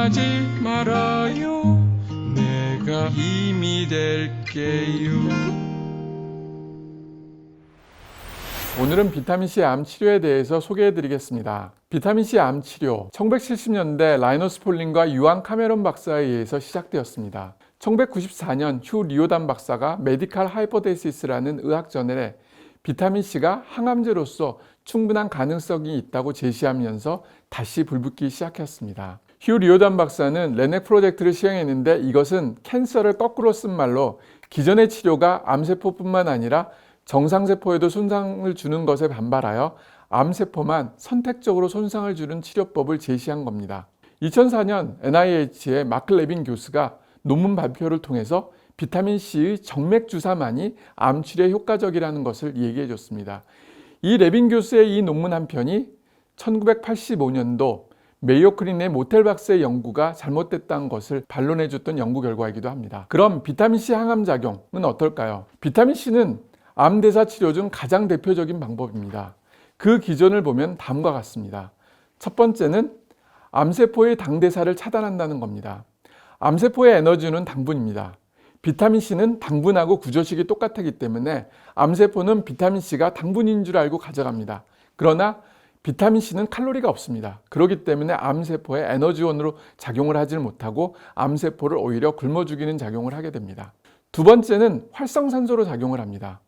걱정하지 말아요. 내가 힘이 될게요. 오늘은 비타민C 암 치료에 대해서 소개해 드리겠습니다. 비타민C 암 치료, 1970년대 라이너스 폴린과 유안 카메론 박사에 의해서 시작되었습니다. 1994년 휴 리오단 박사가 메디칼 하이포테시스라는 의학 저널에 비타민C가 항암제로서 충분한 가능성이 있다고 제시하면서 다시 불붙기 시작했습니다. 휴 리오단 박사는 레넥 프로젝트를 시행했는데, 이것은 캔서를 거꾸로 쓴 말로 기존의 치료가 암세포뿐만 아니라 정상세포에도 손상을 주는 것에 반발하여 암세포만 선택적으로 손상을 주는 치료법을 제시한 겁니다. 2004년 NIH의 마크 레빈 교수가 논문 발표를 통해서 비타민C의 정맥주사만이 암치료에 효과적이라는 것을 얘기해 줬습니다. 이 레빈 교수의 이 논문 한 편이 1985년도 메이오 클리닉의 모텔 박사의 연구가 잘못됐다는 것을 반론해 줬던 연구 결과이기도 합니다. 그럼 비타민C 항암 작용은 어떨까요? 비타민C는 암대사 치료 중 가장 대표적인 방법입니다. 그 기전을 보면 다음과 같습니다. 첫 번째는 암세포의 당대사를 차단한다는 겁니다. 암세포의 에너지는 당분입니다. 비타민C는 당분하고 구조식이 똑같기 때문에 암세포는 비타민C가 당분인 줄 알고 가져갑니다. 그러나 비타민C는 칼로리가 없습니다. 그렇기 때문에 암세포의 에너지원으로 작용을 하지 못하고 암세포를 오히려 굶어 죽이는 작용을 하게 됩니다. 두 번째는 활성산소로 작용을 합니다.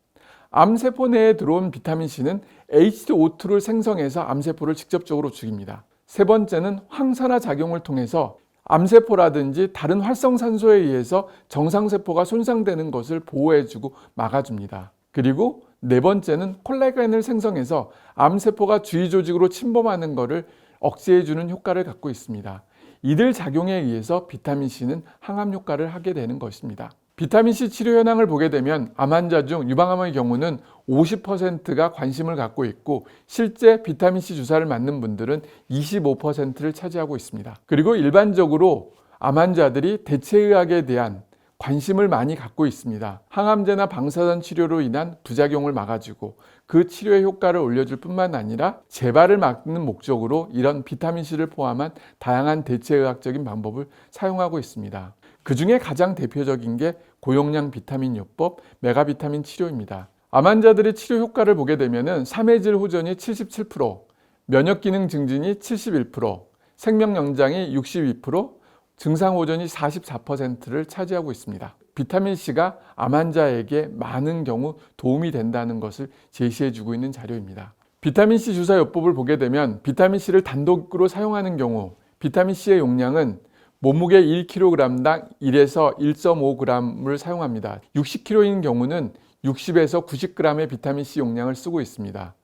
암세포 내에 들어온 비타민C는 H2O2를 생성해서 암세포를 직접적으로 죽입니다. 세 번째는 항산화 작용을 통해서 암세포라든지 다른 활성산소에 의해서 정상세포가 손상되는 것을 보호해주고 막아줍니다. 그리고 네 번째는 콜라겐을 생성해서 암세포가 주위 조직으로 침범하는 것을 억제해주는 효과를 갖고 있습니다. 이들 작용에 의해서 비타민C는 항암 효과를 하게 되는 것입니다. 비타민C 치료 현황을 보게 되면 암 환자 중 유방암의 경우는 50%가 관심을 갖고 있고, 실제 비타민C 주사를 맞는 분들은 25%를 차지하고 있습니다. 그리고 일반적으로 암 환자들이 대체의학에 대한 관심을 많이 갖고 있습니다. 항암제나 방사선 치료로 인한 부작용을 막아주고 그 치료의 효과를 올려줄 뿐만 아니라 재발을 막는 목적으로 이런 비타민C를 포함한 다양한 대체의학적인 방법을 사용하고 있습니다. 그 중에 가장 대표적인 게 고용량 비타민 요법, 메가비타민 치료입니다. 암 환자들의 치료 효과를 보게 되면 삼해질 호전이 77%, 면역기능 증진이 71%, 생명 연장이 62%, 증상 호전이 44%를 차지하고 있습니다. 비타민C가 암 환자에게 많은 경우 도움이 된다는 것을 제시해주고 있는 자료입니다. 비타민C 주사 요법을 보게 되면 비타민C를 단독으로 사용하는 경우 비타민C의 용량은 몸무게 1kg당 1에서 1.5g을 사용합니다. 60kg인 경우는 60에서 90g의 비타민C 용량을 쓰고 있습니다.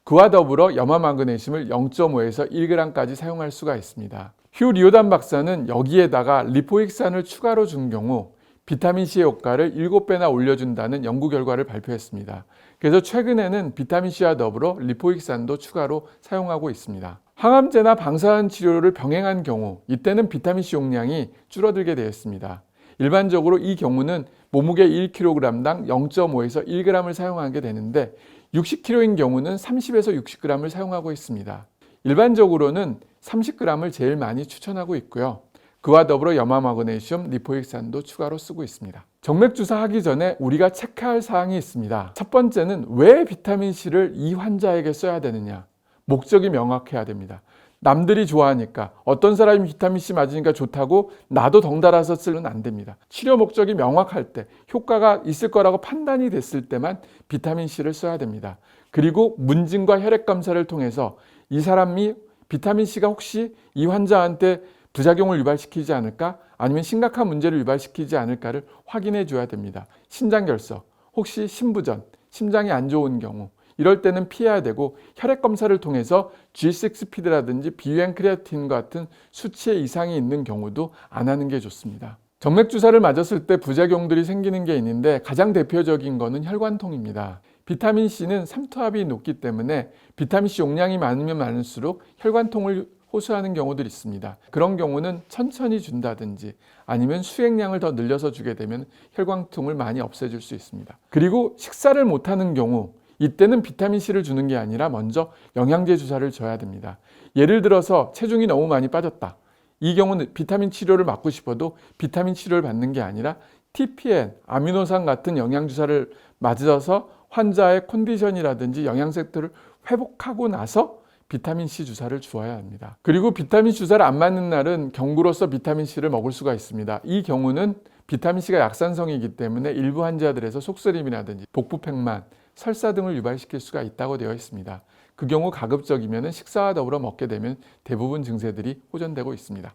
그와 더불어 염화마그네슘을 0.5에서 1g까지 사용할 수가 있습니다. 휴 리오단 박사는 여기에다가 리포익산을 추가로 준 경우 비타민C의 효과를 7배나 올려준다는 연구 결과를 발표했습니다. 그래서 최근에는 비타민C와 더불어 리포익산도 추가로 사용하고 있습니다. 항암제나 방사선 치료를 병행한 경우 이때는 비타민C 용량이 줄어들게 되었습니다. 일반적으로 이 경우는 몸무게 1kg당 0.5에서 1g을 사용하게 되는데 60kg인 경우는 30에서 60g을 사용하고 있습니다. 일반적으로는 30g을 제일 많이 추천하고 있고요. 그와 더불어 염화마그네슘, 리포익산도 추가로 쓰고 있습니다. 정맥주사 하기 전에 우리가 체크할 사항이 있습니다. 첫 번째는 왜 비타민C를 이 환자에게 써야 되느냐? 목적이 명확해야 됩니다. 남들이 좋아하니까, 어떤 사람이 비타민C 맞으니까 좋다고 나도 덩달아서 쓰면 안 됩니다. 치료 목적이 명확할 때, 효과가 있을 거라고 판단이 됐을 때만 비타민C를 써야 됩니다. 그리고 문진과 혈액 검사를 통해서 이 사람이 비타민C가 혹시 이 환자한테 부작용을 유발시키지 않을까, 아니면 심각한 문제를 유발시키지 않을까를 확인해 줘야 됩니다. 심장결석, 혹시 심부전, 심장이 안 좋은 경우, 이럴 때는 피해야 되고, 혈액 검사를 통해서 G6피드라든지 비유행 크레아틴 같은 수치에 이상이 있는 경우도 안 하는 게 좋습니다. 정맥주사를 맞았을 때 부작용들이 생기는 게 있는데 가장 대표적인 거는 혈관통입니다. 비타민C는 삼투압이 높기 때문에 비타민C 용량이 많으면 많을수록 혈관통을 호소하는 경우들이 있습니다. 그런 경우는 천천히 준다든지 아니면 수액량을 더 늘려서 주게 되면 혈관통을 많이 없애줄 수 있습니다. 그리고 식사를 못하는 경우, 이때는 비타민C를 주는 게 아니라 먼저 영양제 주사를 줘야 됩니다. 예를 들어서 체중이 너무 많이 빠졌다. 이 경우는 비타민 치료를 맞고 싶어도 비타민 치료를 받는 게 아니라 TPN, 아미노산 같은 영양주사를 맞아서 환자의 컨디션이라든지 영양 세포를 회복하고 나서 비타민C 주사를 주어야 합니다. 그리고 비타민 주사를 안 맞는 날은 경구로서 비타민C를 먹을 수가 있습니다. 이 경우는 비타민C가 약산성이기 때문에 일부 환자들에서 속쓰림이라든지 복부팽만, 설사 등을 유발시킬 수가 있다고 되어 있습니다. 그 경우 가급적이면 식사와 더불어 먹게 되면 대부분 증세들이 호전되고 있습니다.